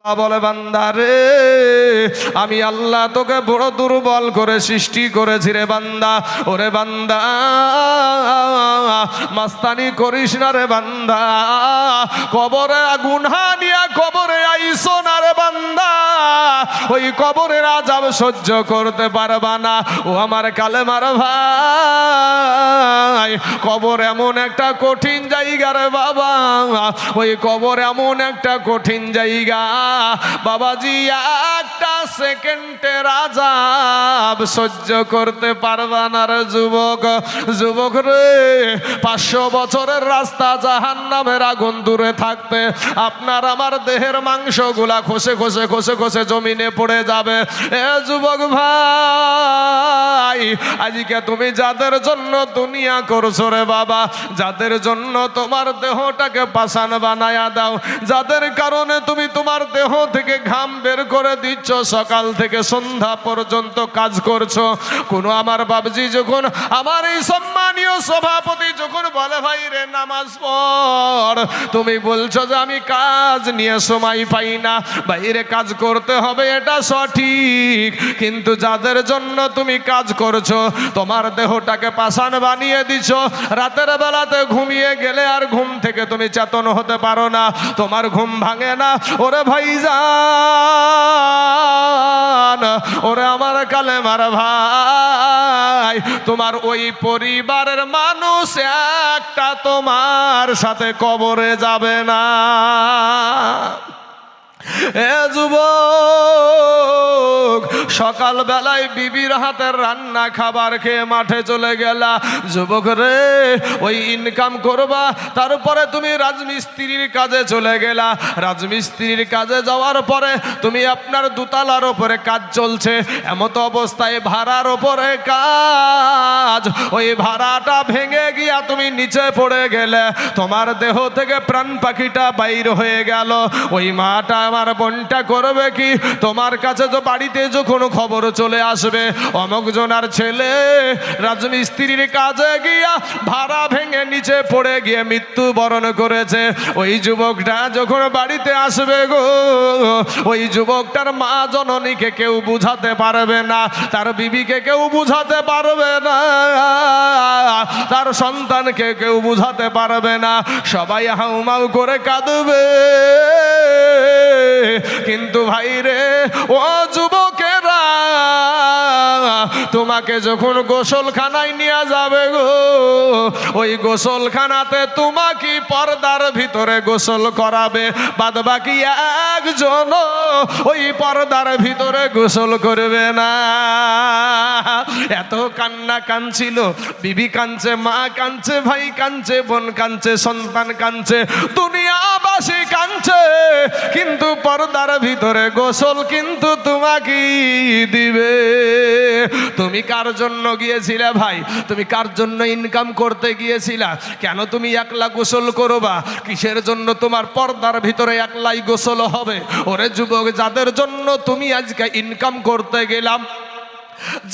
বলে বান্দা রে, আমি আল্লাহ তোকে বড় দুর্বল করে সৃষ্টি করেছি রে বান্দা। ওরে বান্দা, মাস্তানি করিস না রে বান্দা, কবরে গুনাহ নিয়ে কবরে আইসো না রে বান্দা, ওই কবরের আযাব সহ্য করতে পারবা না। ও আমার কালেমার ভাই, কবর এমন একটা কঠিন জায়গা রে বাবা, ওই কবর এমন একটা কঠিন জায়গা বাবাজি, একটা সেকেন্ডের আযাব সহ্য করতে পারবা না রে যুবক। যুবক রে, 500 বছরের রাস্তা জাহান্নামের আগুন দূরে থাকতে আপনার আমার দেহের মাংসগুলা খসে খসে খসে খসে জমিনে পড়ে যাবে। এ যুবক ভাই, আজকে তুমি যাদের জন্য দুনিয়া করছো রে বাবা, যাদের জন্য তোমার দেহটাকে পাষাণ বানায়া দাও, যাদের কারণে তুমি তোমার দেহ থেকে ঘাম বের করে দিচ্ছ, সকাল থেকে সন্ধ্যা পর্যন্ত কাজ করছো, কোন আমার বাবজি যখন আমার এই সম্মানীয় সভাপতি যখন বলে ভাই রে নামাজ পড়, তুমি বলছো যে আমি কাজ নিয়ে সময় পাই না। বাইরে কাজ করতে হবে, এটা সঠিক, কিন্তু যাদের জন্য তুমি কাজ করছো, তোমার দেহটাকে পাষাণ বানিয়ে দিছো, রাতের বেলাতে ঘুমিয়ে গেলে আর ঘুম থেকে তুমি চেতন হতে পারো না, তোমার ঘুম ভাঙে না। ওরে ভাইজান, ওরে আমার কালেমার ভাই, তোমার ওই পরিবারের মানুষ একটা তোমার সাথে কবরে যাবে না। এ যুবক, সকাল বেলায় বিবির হাতের রান্না খাবার খেয়ে মাঠে চলে গেলা। যুবক রে, ওই ইনকাম করবা, তারপরে তুমি রাজমিস্ত্রির কাজে চলে গেলা। রাজমিস্ত্রির কাজে যাওয়ার পরে তুমি আপনার দোতলার ওপরে কাজ চলছে, এমত অবস্থায় ভাড়ার ওপরে কাজ, ওই ভাড়াটা ভেঙে গিয়া তুমি নিচে পড়ে গেলে, তোমার দেহ থেকে প্রাণ পাখিটা বাইর হয়ে গেল। ওই মাটা আমার বোনটা করবে কি? তোমার কাছে তো বাড়িতে যখন খবর চলে আসবে অমুক জনার ছেলে রাজমিস্ত্রির কাজে গিয়া ভাড়া ভেঙে নিচে পড়ে গিয়ে মৃত্যুবরণ করেছে, ওই যুবকটা যখন বাড়িতে আসবে গো, ওই যুবকটার মা জননীকে কেউ বুঝাতে পারবে না, তার বিবিকে কেউ বুঝাতে পারবে না, তার সন্তানকে কেউ বুঝাতে পারবে না, সবাই হাউমাউ করে কাঁদবে। কিন্তু ভাই রে, ও যুবকেরা, তোমাকে যখন গোসলখানায় নিয়ে যাবে গো, ওই গোসলখানাতে তোমাকে পর্দার ভিতরে গোসল করাবে, বাদ বাকি একজন ওই পর্দার ভিতরে গোসল করবে না। এত কান্না কাঁদছিল, বিবি কাঁদছে, মা কাঁদছে, ভাই কাঁদছে, বোন কাঁদছে, সন্তান কাঁদছে, দুনিয়াবাসী কাঁদছে, কিন্তু পর্দার ভিতরে গোসল কিন্তু তোমাকে দিবে। তুমি কার জন্য গিয়েছিলে ভাই? তুমি কার জন্য ইনকাম করতে গিয়েছিলা? কেন তুমি একলা গোসল করবা? কিসের জন্য তোমার পর্দার ভিতরে একলাই গোসল হবে? ওরে যুবক, যাদের জন্য তুমি আজকে ইনকাম করতে গেলাম,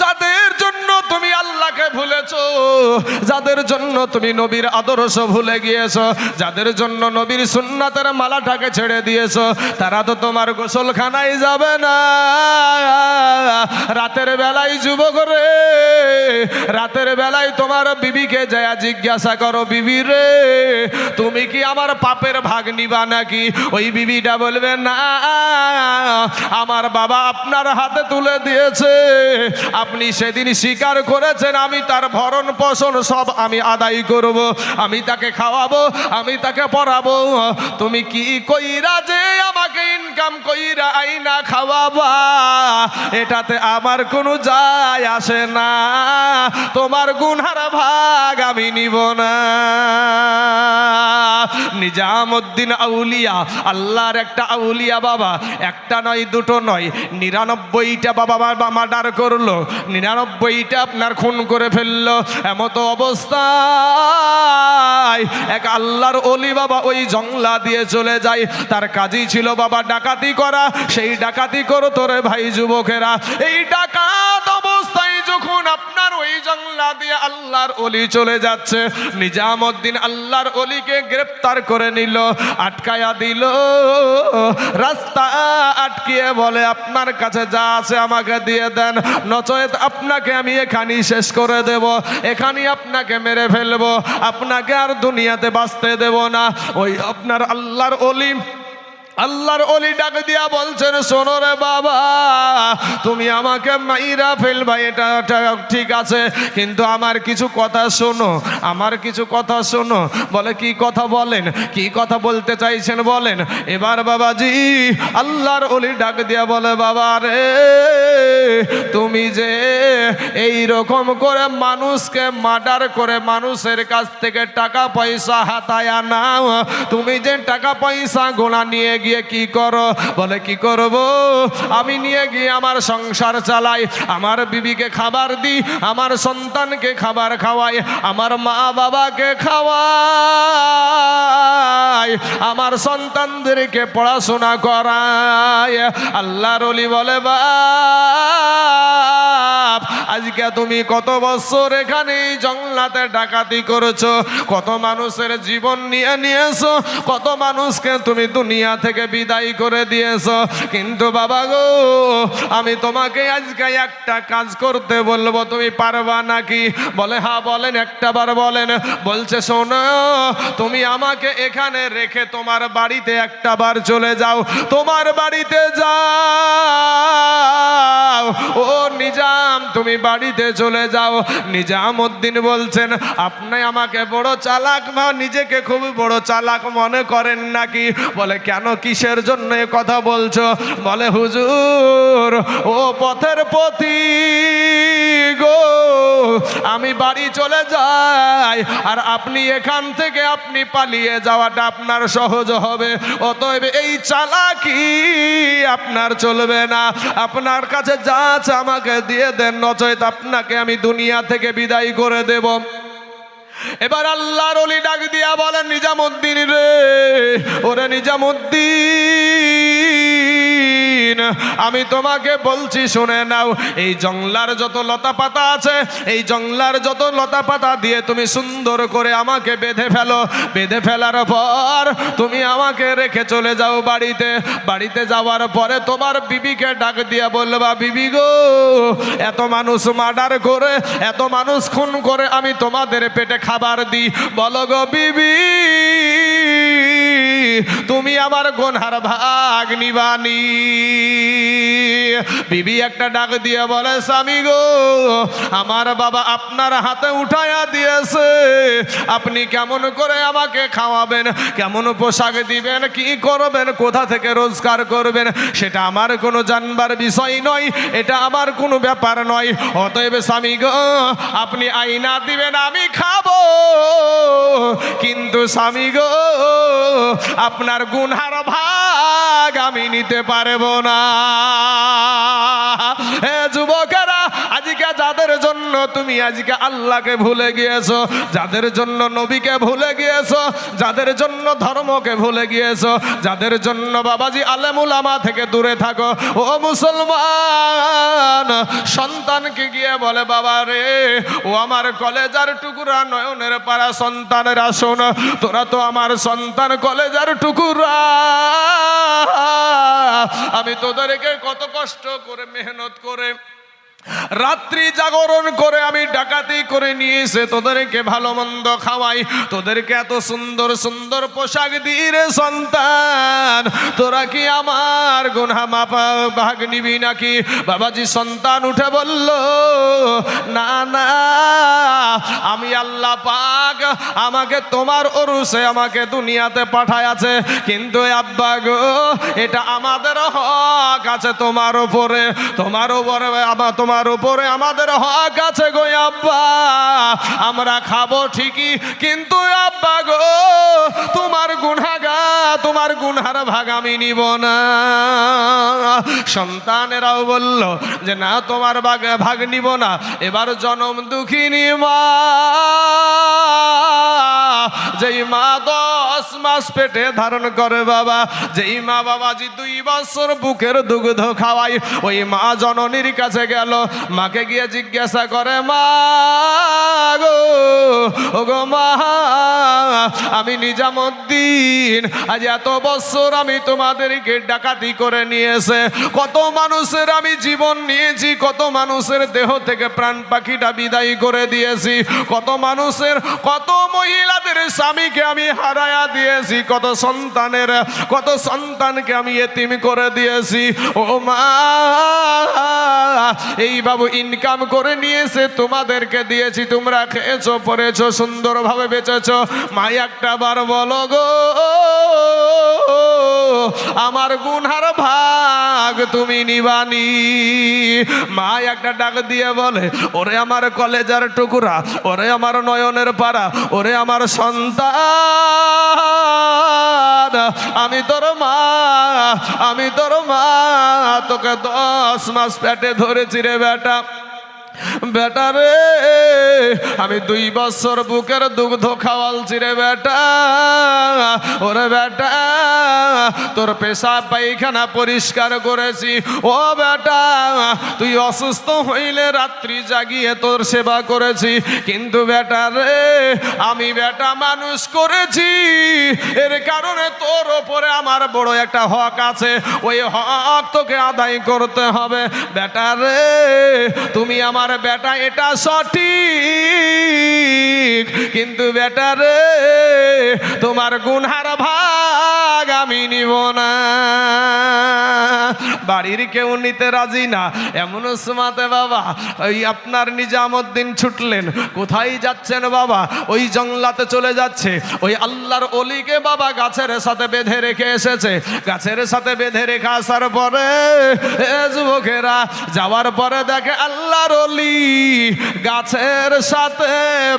যাদের জন্য তুমি আল্লাহকে ভুলেছো, যাদের জন্য তুমি নবীর আদর্শ ভুলে গিয়েছো, যাদের জন্য নবীর সুন্নাতের মালাটাকে ছেড়ে দিয়েছো, তারা তো তোমার গোসলখানায় যাবে না। রাতের বেলায় যুবক রে, রাতের বেলায় তোমার বিবিকে যায় জিজ্ঞাসা করো, বিবি রে তুমি কি আমার পাপের ভাগ নিবা নাকি? ওই বিবিটা বলবে না, আমার বাবা আপনার হাতে তুলে দিয়েছে, আপনি সেদিন স্বীকার করেছেন, আমি তার ভরণ পোষণ সব আমি আদায় করব, আমি তাকে খাওয়াবো, আমি তাকে পড়াবো। তুমি কি কইরা যে আমাকে ইনকাম কইরা আইনা খাওয়াবা, এটাতে আমার কোনো যায় আসে না, তোমার গুনার ভাগ আমি নিব না। নিজামুদ্দিন আউলিয়া, আল্লাহর একটা আউলিয়া বাবা, একটা নয় দুটো নয়, 99টা বাবা মার্ডার করলো, 99টা আপনার খুন করে ফেললো। এমত অবস্থায় এক আল্লাহর ওলি বাবা ওই জংলা দিয়ে চলে যায়, তার কাজই ছিল বাবা ডাকাতি করা, সেই ডাকাতি করো তোরে ভাই যুবকেরা। এই ডাকাত অবস্থায় যখন আপনার ওই জংলা দিয়ে আল্লাহর ওলি চলে যাচ্ছে, নিজামউদ্দিন আল্লাহর ওলিকে গ্রেফতার করে নিল, আটকায়া দিল। রাস্তা আটকিয়ে বলে, আপনার কাছে যা আছে আমাকে দিয়ে দেন, নচেত আপনাকে আমি এখানেই শেষ করে দেব, এখানেই আপনাকে মেরে ফেলবো, আপনাকে আর দুনিয়াতে বাঁচতে দেব না। ওই আপনার আল্লাহর ওলি ডাক দিয়া বলছেন, শোনো রে বাবা, তুমি আমাকে মাইরা ফেলবা, এটা ঠিক আছে, কিন্তু আমার কিছু কথা শোনো, আমার কিছু কথা শোনো। বলে, কি কথা বলেন, কি কথা বলতে চাইছেন বলেন। এবার বাবাজি আল্লাহর ওলি ডাক দিয়া বলে, বাবা রে, তুমি যে এই রকম করে মানুষকে মার্ডার করে মানুষের কাছ থেকে টাকা পয়সা হাতায়া নাও, তুমি যে টাকা পয়সা গোনা নিয়ে গিয়ে কি করো? বলে, কি করব? আমি নিয়ে গিয়ে আমার সংসার চালাই, আমার বিবিকে খাবার দিই, আমার সন্তানকে খাবার খাওয়াই, আমার মা বাবাকে খাওয়াই, আমার সন্তানদেরকে পড়াশোনা করাই। আল্লাহর ওলি বলে, বাপ, আজকে তুমি কত বছর এখানে জঙ্গলাতে ডাকাতি করেছো, কত মানুষের জীবন নিয়ে নিয়েছো, কত মানুষকে তুমি দুনিয়া থেকে বিদায় করে দিয়েছো, কিন্তু বাবা গো, আমি তোমাকে আজকে একটা কাজ করতে বলবো, তুমি পারবা নাকি? বলে, হ্যাঁ বলেন, একটা বার বলেন। বলছে, শোনো, তুমি আমাকে এখানে রেখে তোমার বাড়িতে একটা বার চলে যাও, তোমার বাড়িতে যাও। ও নিজাম, তুমি বাড়িতে চলে যাও। নিজামউদ্দিন বলছেন, আপনি আমাকে বড় চালাক বা নিজেকে খুব বড় চালাক মনে করেন নাকি? বলে, কেন, কিসের জন্য এ কথা বলছো? বলে, হুজুর, ও পথের পথিক গো, আমি বাড়ি চলে যাই, আর আপনি এখান থেকে আপনি পালিয়ে যাওয়াটা আপনার সহজ হবে, অতএব এই চালাকি আপনার চলবে না, আপনার কাছে যা আছে আমাকে দিয়ে দেন, নচেত আপনাকে আমি দুনিয়া থেকে বিদায় করে দেব। এবার আল্লাহর ওলি ডাক দিয়া বলেন, নিজামউদ্দিন রে, ওরে নিজামউদ্দিন, আমি তোমাকে বলছি শুনে নাও, এই জংলার যত লতা পাতা আছে, এই জংলার যত লতা পাতা দিয়ে তুমি সুন্দর করে আমাকে বেঁধে ফেলো, বেঁধে ফেলার পর তুমি আমাকে রেখে চলে যাও বাড়িতে। বাড়িতে যাওয়ার পরে তোমার বিবিকে ডাক দিয়া বলবা, বিবি গো, এত মানুষ মার্ডার করে, এত মানুষ খুন করে আমি তোমাদের পেটে খাবার দিই, বলো গো বিবি, তুমি আমার গুনহার ভাগ নিবানি? বিবি একটা ডাক দিয়ে বলে, স্বামী গো, আমার বাবা আপনার হাতে উঠায়া দিয়েছে, আপনি কেমন করে আমাকে খাওয়াবেন, কেমন পোশাক দিবেন, কি করবেন, কোথা থেকে রোজগার করবেন, সেটা আমার কোনো জানবার বিষয় নয়, এটা আমার কোনো ব্যাপার নয়, অতএব স্বামী গো, আপনি আইনা দিবেন, আমি খাবো, কিন্তু স্বামী গো, আপনার গুনহার ভাগ আমি নিতে পারবো না। হে যুবকেরা, আজকে যাদের জন্য তুমি আজকে আল্লাহকে ভুলে গিয়েছো, যাদের জন্য নবীকে ভুলে গিয়েছো, যাদের জন্য ধর্মকে ভুলে গিয়েছো, যাদের জন্য বাবাজি আলেম উলামা থেকে দূরে থাকো, ও মুসলমান, সন্তানকে গিয়ে বলে, বাবা রে, ও আমার কলেজার টুকরা, নয়নের পাড়া সন্তানেরা, শোন, তোরা তো আমার সন্তান, কলেজার টুকরা, আমি তোদেরকে কত কষ্ট করে মেহনত করে রাত্রি জাগরণ করে আমি ডাকাতি করে নিয়ে এসে তোদেরকে ভালো মন্দ খাওয়াই, তোদেরকে এত সুন্দর সুন্দর পোশাক দিই রে সন্তান, তোরা কি আমার গুনাহ মাফ ভাগ নিবি নাকি? বাবাজি সন্তান উঠে বলল, না না, আমি আল্লাহ পাক আমাকে তোমার ওরসে আমাকে দুনিয়াতে পাঠায় আছে, কিন্তু আব্বা গো, এটা আমাদের হক আছে তোমার উপরে, তোমার উপরে তোমার উপরে আমাদের হক আছে গো আব্বা, আমরা খাবো ঠিকই, কিন্তু আব্বা গো, তোমার গুনহার ভাগ আমি নিব না। সন্তানেরাও বলল যে না, তোমার ভাগ নিব না। এবার জনম দুঃখিনী মা, যেই মা 10 মাস পেটে ধারণ করে বাবা, যেই মা বাবাজি 2 বছর বুকের দুগ্ধ খাওয়াই, ওই মা জননীর কাছে গেল। মাকে গিয়ে জিজ্ঞাসা করে, মা গো, ও গো মা, আমি নিজামুদ্দিন আজ এত বছর আমি তোমাদেরকে ডাকাতি করে নিয়েছে, কত মানুষের আমি জীবন নিয়েছি, কত মানুষের দেহ থেকে প্রাণ পাখিটা বিদায় করে দিয়েছি, কত মানুষের, কত মহিলাদের স্বামীকে আমি হারায়া দিয়েছি, কত সন্তানকে আমি এতিম করে দিয়েছি। ও মা, এই বাবু ইনকাম করে নিয়েছে, তোমাদেরকে দিয়েছি, তোমরা খেয়েছো, পরেছো, সুন্দরভাবে বেঁচেছো। মা একটা বার বলো গো, আমার গুনহার ভাগ তুমি নিবানি। মা একটা ডাক দিয়ে বলে, ওরে আমার কলেজার টুকরা, ওরে আমার নয়নের পাড়া, ওরে আমার সন্তান, আমি তোর মা, তোকে 10 মাস পেটে ধরেছি রে বেটা। বেটা রে, আমি 2 বছর বুকের দুগ্ধ খাওয়ালছি রে বেটা। ওরে বেটা, তোর পেশাব পায়খানা পরিষ্কার করেছি। ও বেটা, তুই অসুস্থ হইলে রাত্রি জাগিয়ে তোর সেবা করেছি, কিন্তু বেটা রে, আমি বেটা মানুষ করেছি, এর কারণে তোর ওপরে আমার বড় একটা হক আছে, ওই হক তোকে আদায় করতে হবে। বেটা রে, তুমি আমার বেটা, এটা সঠিক, কিন্তু বেটা রে, তোমার গুনহার ভাগ আমি নিব না। বাড়ির কেউ নিতে রাজি না, এমন সময়তে বাবা ওই আপনার নিজামুদ্দিন ছুটলেন। কোথায় যাচ্ছেন বাবা? ওই জঙ্গলাতে চলে যাচ্ছে। ওই আল্লাহর ওলিকে বাবা গাছের সাথে বেঁধে রেখে এসেছে। গাছের সাথে বেঁধে রেখে আসার পরে যুবকেরা যাওয়ার পরে দেখে আল্লাহর ওলি গাছের সাথে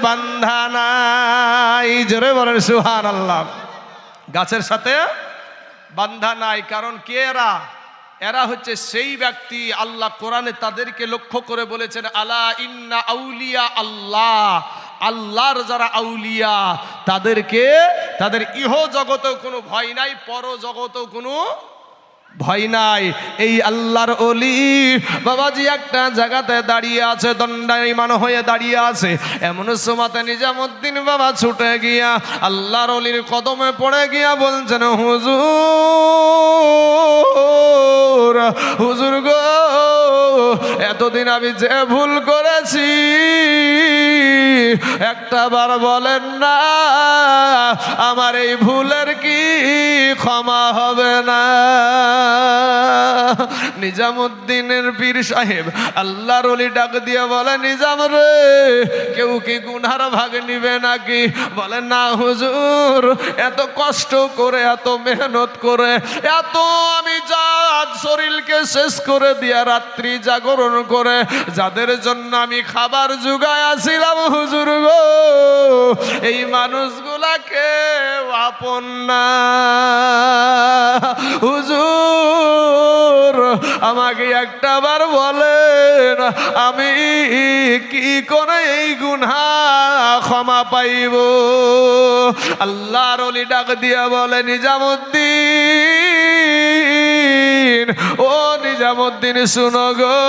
বান্ধা নাই। জোরে বলেন সুবহানাল্লাহ। গাছের সাথে বান্ধা নাই, কারণ কে এরা? এরা হচ্ছে সেই ব্যক্তি, আল্লাহ কোরআনে তাদেরকে লক্ষ্য করে বলেছেন, আলা ইন্না আউলিয়া আল্লাহ, আল্লাহর যারা আউলিয়া তাদেরকে, তাদের ইহ জগতেও কোনো ভয় নাই, পর জগতেও কোনো ভয় নাই। এই আল্লাহর ওলি বাবাজি একটা জায়গাতে দাঁড়িয়ে আছে, দণ্ডায়মান হয়ে দাঁড়িয়ে আছে। এমন সময়তে নিজামুদ্দিন বাবা ছুটে গিয়া আল্লাহর ওলির কদমে পড়ে গিয়া বলছেন, হুজুর, হুজুর গো, এতদিন আমি যে ভুল করেছি একটা বার বলেন না, আমার এই ভুলের কি ক্ষমা হবে না? নিজামুদ্দিনের পীর সাহেব আল্লাহর ওলি ডাক দিয়ে বলে, নিজাম রে, কেউ কি গুনহার ভাগ নিবে নাকি? বলে না হুজুর, এত কষ্ট করে, এত মেহনত করে, এত আমি যা শরীরকে শেষ করে দিয়া রাত্রি জাগরণ করে যাদের জন্য আমি খাবার জুগায় আসিলাম হুজুর গো, এই মানুষগুলাকে আপন না। হুজুর, আমাকে একটা বার বলেন, আমি কি করে এই গুনাহ ক্ষমা পাইব? আল্লাহর ওলি ডাক দিয়া বলে, নিজামুদ্দিন, ও নিজামুদ্দিন শুনো গো,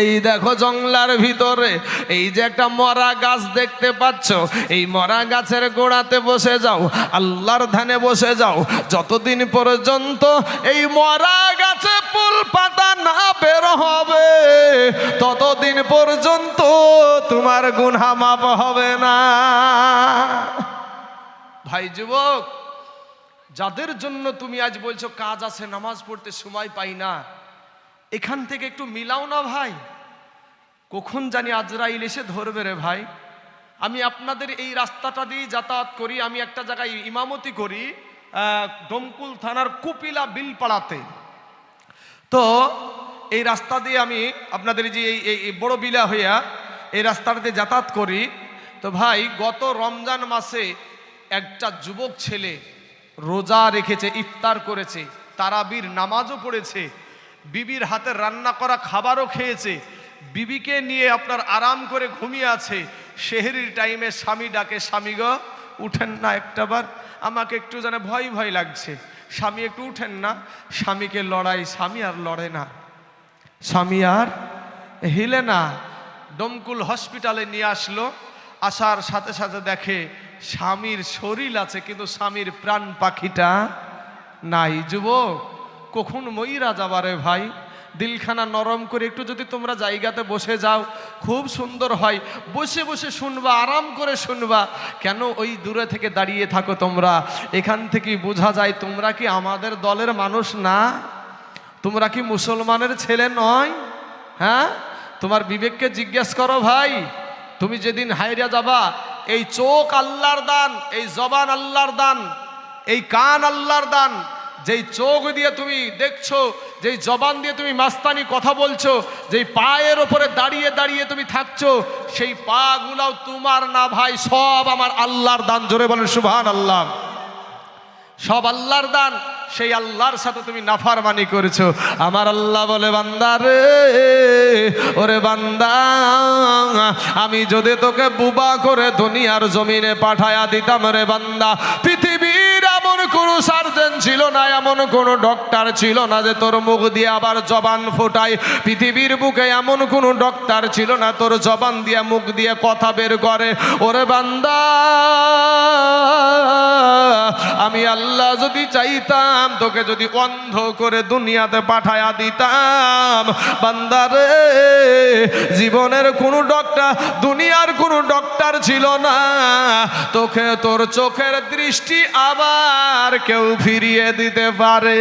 এই দেখো জঙ্গলার ভিতরে এই যে একটা মরা গাছ দেখতে পাচ্ছ, এই মরা গাছের গোড়াতে বসে যাও, আল্লাহর ধ্যানে বসে যাও। যতদিন পর্যন্ত এই মরা গাছে ফুল পাতা না বের হবে, ততদিন পর্যন্ত তোমার গুনাহ মাফ হবে না। ভাই যুবক, যাদের জন্য তুমি আজ বলছো কাজ আছে, নামাজ পড়তে সময় পাই না, এখান থেকে একটু মিলাও না ভাই। কখন জানি আজরাইল এসে ধরবে রে ভাই। আমি আপনাদের এই রাস্তাটা দিয়ে যাতায়াত করি, আমি একটা জায়গায় ইমামতি করি, ডোমকুল থানার কুপিলা বিলপাড়াতে। তো এই রাস্তা দিয়ে আমি আপনাদের যে এই বড় বিলা হইয়া এই রাস্তাটা দিয়ে যাতায়াত করি। তো ভাই, গত রমজান মাসে একটা যুবক ছেলে রোজা রেখেছে, ইফতার করেছে, তারাবির নামাজও পড়েছে, বিবির হাতে রান্না করা খাবারও খেয়েছে, বিবিকে নিয়ে আপনার আরাম করে ঘুমিয়ে আছে, সেহরির টাইমে স্বামী ডাকে, স্বামী গো উঠেন না একটাবার, আমাকে একটু যেন ভয় ভয় লাগছে, স্বামী একটু উঠেন না। স্বামীকে লড়াই, স্বামী আর লড়ে না, স্বামী আর হিলে না। ডমকুল হসপিটালে নিয়ে আসলো, আসার সাথে সাথে দেখে স্বামীর শরীর আছে কিন্তু স্বামীর প্রাণ পাখিটা নাই। যুবক, কখন মইরা যাবারে ভাই, দিলখানা নরম করে একটু যদি তোমরা জায়গাতে বসে যাও খুব সুন্দর হয়, বসে বসে শুনবা, আরাম করে শুনবা। কেন ওই দূরে থেকে দাঁড়িয়ে থাকো তোমরা? এখান থেকেই বোঝা যায় তোমরা কি আমাদের দলের মানুষ না, তোমরা কি মুসলমানের ছেলে নয়? হ্যাঁ, তোমার বিবেককে জিজ্ঞেস করো ভাই। তুমি যেদিন হায়রা যাবা, এই চোখ আল্লাহর দান, এই জবান আল্লাহর দান, এই কান আল্লাহর দান। যেই চোখ দিয়ে তুমি দেখছো, যেই জবান দিয়ে তুমি মাস্তানি কথা বলছো, যেই পায়ের ওপরে দাঁড়িয়ে দাঁড়িয়ে তুমি থাকছো, সেই পা গুলাও তোমার না ভাই, সব আমার আল্লাহর দান। জোরে বলেন সুবহানাল্লাহ। সব আল্লাহর দান, সেই আল্লাহর সাথে তুমি নাফরমানি করেছো। আমার আল্লাহ বলে, বান্দা রে, ওরে বান্দা, আমি যদি তোকে বুবা করে দুনিয়ার জমিনে পাঠায়া দিতাম রে বান্দা, পৃথিবীর এমন কোন সার্জন ছিল না, এমন কোন ডক্টর ছিল না যে তোর মুখ দিয়ে আবার জবান ফোটায়। পৃথিবীর বুকে এমন কোন ডক্টর ছিল না তোর জবান দিয়ে মুখ দিয়ে কথা বের করে। ওরে বান্দা, আমি আল্লাহ যদি চাইতাম, তোকে যদি অন্ধ করে দুনিয়াতে পাঠায়া দিতাম, বান্দারে, জীবনের কোনো ডক্টর, দুনিয়ার কোনো ডক্টর ছিল না, তোকে তোর চোখের দৃষ্টি আবার কেউ ফিরিয়ে দিতে পারে।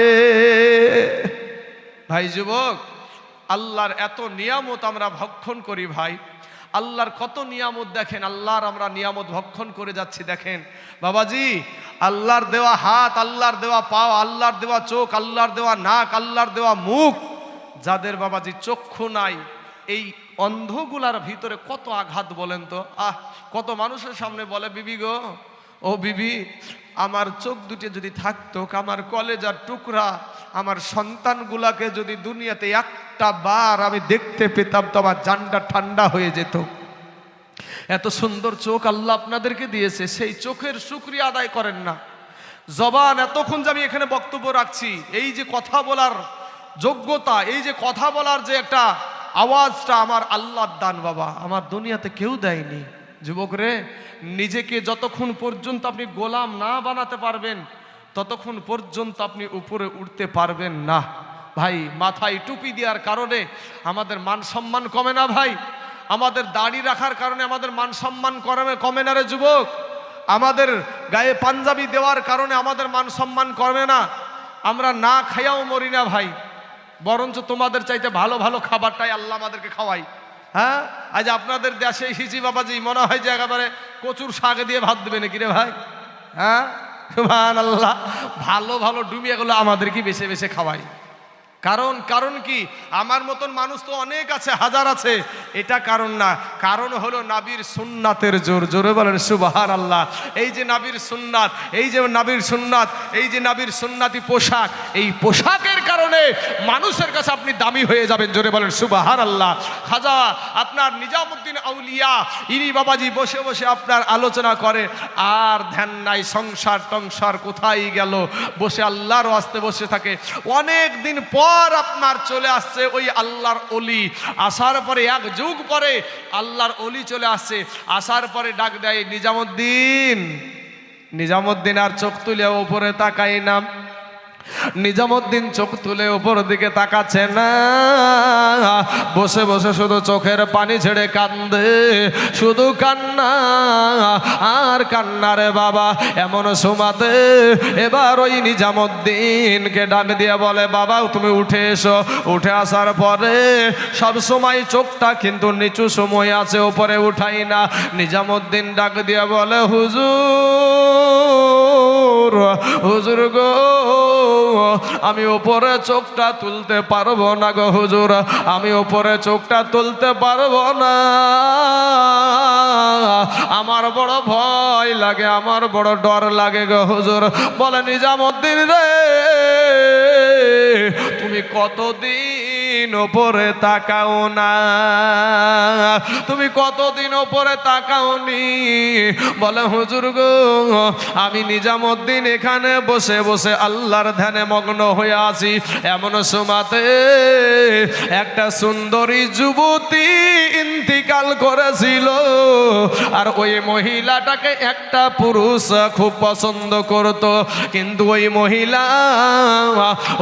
ভাই যুবক, আল্লাহর এত নিয়ামত আমরা ভক্ষণ করি ভাই, আল্লাহর কত নিয়ামত দেখেন, আল্লাহর আমরা নিয়ামত ভক্ষণ করে যাচ্ছি। দেখেন বাবাজি, আল্লাহর দেওয়া হাত, আল্লাহর দেওয়া পাও, আল্লাহর দেওয়া চোখ, আল্লাহর দেওয়া নাক, আল্লাহর দেওয়া মুখ, যাদের বাবাজি চক্ষু নাই, এই অন্ধগুলার ভিতরে কত আঘাত বলেন তো। কত মানুষের সামনে বলে, বিবি গো, ও বিবি, আমার চোখ দুটি যদি থাকতো, আমার কলেজার টুকরা, আমার সন্তানগুলাকে যদি দুনিয়াতে একটা বার আমি দেখতে পেতাম তো আমার জানটা ঠান্ডা হয়ে যেত। এত সুন্দর চোখ আল্লাহ আপনাদেরকে দিয়েছে, সেই চোখের শুকরিয়া আদায় করেন না। জবান, এতক্ষণ যে আমি এখানে বক্তব্য রাখছি, এই যে কথা বলার যোগ্যতা, এই যে কথা বলার যে একটা আওয়াজটা, আমার আল্লাহর দান বাবা, আমার দুনিয়াতে কেউ দেয়নি। যুবক রে, নিজেকে যতক্ষণ পর্যন্ত আপনি গোলাম না বানাতে পারবেন, ততক্ষণ পর্যন্ত আপনি উপরে উঠতে পারবেন না। ভাই, মাথায় টুপি দেওয়ার কারণে আমাদের মান সম্মান কমে না ভাই, আমাদের দাড়ি রাখার কারণে আমাদের মান সম্মান কমে না রে যুবক, আমাদের গায়ে পাঞ্জাবি দেওয়ার কারণে আমাদের মান সম্মান কমে না, আমরা না খাইয়াও মরি না ভাই, বরঞ্চ তোমাদের চাইতে ভালো ভালো খাবারটাই আল্লাহ আমাদেরকে খাওয়াই। হ্যাঁ, আজ আপনাদের দেশে এসেছি বাবাজি, মনে হয় যে একেবারে কচুর শাক দিয়ে ভাত দেবে নাকি রে ভাই? হ্যাঁ, সুবহানাল্লাহ, ভালো ভালো ডুমিয়াগুলো আমাদেরকে বেছে বেছে খাওয়াই। কারণ কি, আমার মতন মানুষ তো অনেক আছে, হাজার আছে, এটা কারণ না। কারণ হলো নাবির সুন্নাতের জোর। জোরে বলেন সুবহানাল্লাহ। এই যে নাবির সুন্নাত, এই যে নাবির সুন্নাত, এই যে নাবির সুন্নাতি পোশাক, এই পোশাকের কারণে মানুষের কাছে আপনি দামি হয়ে যাবেন। জোরে বলেন সুবহানাল্লাহ। খাজা আপনার নিজামুদ্দিন আউলিয়া, ইনি বাবাজি বসে বসে আপনার আলোচনা করে, আর ধ্যান নাই সংসার টংসার কোথায় গেল, বসে আল্লাহর ওয়াস্তে বসে থাকে। অনেক দিন পর আপনার চলে আসছে ওই আল্লাহর ওলি, আসার পরে এক যুগ পরে আল্লাহর ওলি চলে আসছে, আসার পরে ডাক দেয়, নিজামুদ্দিন। নিজামুদ্দিন আর চোখ তুলে উপরে তাকাই না, নিজামুদ্দিন চোখ তুলে উপর দিকে তাকাচ্ছে না, বসে বসে শুধু চোখের পানি ছেড়ে কান্দে, শুধু কান্না আর কান্না রে বাবা। এমন সময়তে এবার ওই নিজামুদ্দিনকে ডাক দিয়ে বলে, বাবা তুমি উঠে এসো। উঠে আসার পরে সব সময় চোখটা কিন্তু নিচু সময় আছে, উপরে উঠাই না। নিজামুদ্দিন ডাক দিয়ে বলে, হুজুর, হুজুর গো, আমি উপরে চোখটা তুলতে পারবো না গো হুজুর, আমি উপরে চোখটা তুলতে পারবো না, আমার বড় ভয় লাগে, আমার বড় ডর লাগে গো হুজুর। বলে, নিজামুদ্দিন রে, তুমি কতদিন কতদিন ওপরে তাকাও না, তুমি কতদিন ওপরে তাকাওনি? বলে হুজুর গো, আমি নিজামুদ্দিন এখানে বসে বসে আল্লাহর ধ্যানে মগ্ন হয়ে আছি, এমন সময়তে একটা সুন্দরী যুবতী ইন্তিকাল করেছিল, আর ওই মহিলাটাকে একটা পুরুষ খুব পছন্দ করত, কিন্তু ওই মহিলা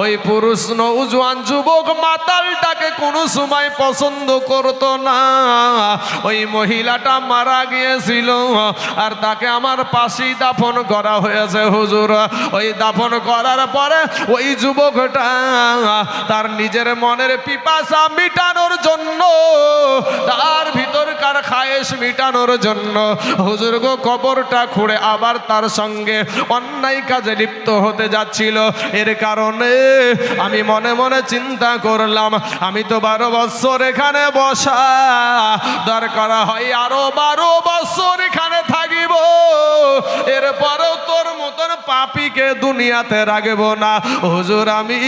ওই পুরুষ নওজোয়ান যুবক মাতালটাকে কোনো সময় পছন্দ করত না। ওই মহিলাটা মারা গিয়েছিল, আর তাকে আমার পাশেই দাফন করা হয়েছে হুজুর। ওই দাফন করার পরে ওই যুবকটা তার নিজের মনের পিপাসা মিটানোর জন্য, তার ভিতরকার খায়েশ মিটানোর জন্য হুজুর গো কবরটা খুঁড়ে আবার তার সঙ্গে অন্যায় কাজে লিপ্ত হতে যাচ্ছিল। এর কারণে আমি মনে মনে চিন্তা করলাম, আমি তো 12 বছর এখানে বসা, দরকার হয় আরো 12 বছর এখানে থাকিব, এরপরেও তোর মতন পাপীকে দুনিয়াতে রাখবো না। হুজুর আমি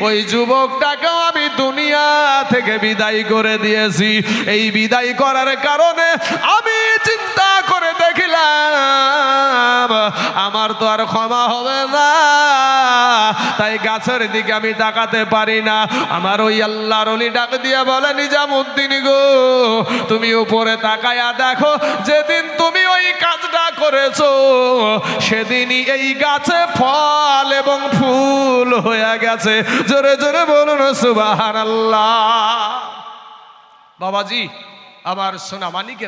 ওই যুবকটাকেও আমি দুনিয়া থেকে বিদায় করে দিয়েছি। এই বিদায় করার কারণে আমি চিন্তা করে দেখলাম আমার তো আর ক্ষমা হবে না, তাই গাছের দিকে আমি তাকাতে পারি না। আমার ওই আল্লাহর ওলি ডাক দিয়ে বলে, নিজামুদ্দিন গো, তুমি উপরে তাকায়া দেখো, যেদিন তুমি ওই কাজটা করেছো সেদিনই এই গাছে ফল এবং ফুল হয়ে গেছে। জোরে জোরে বলুন সুবহানাল্লাহ। বাবাজি, আমার সোনা মানিকেরা।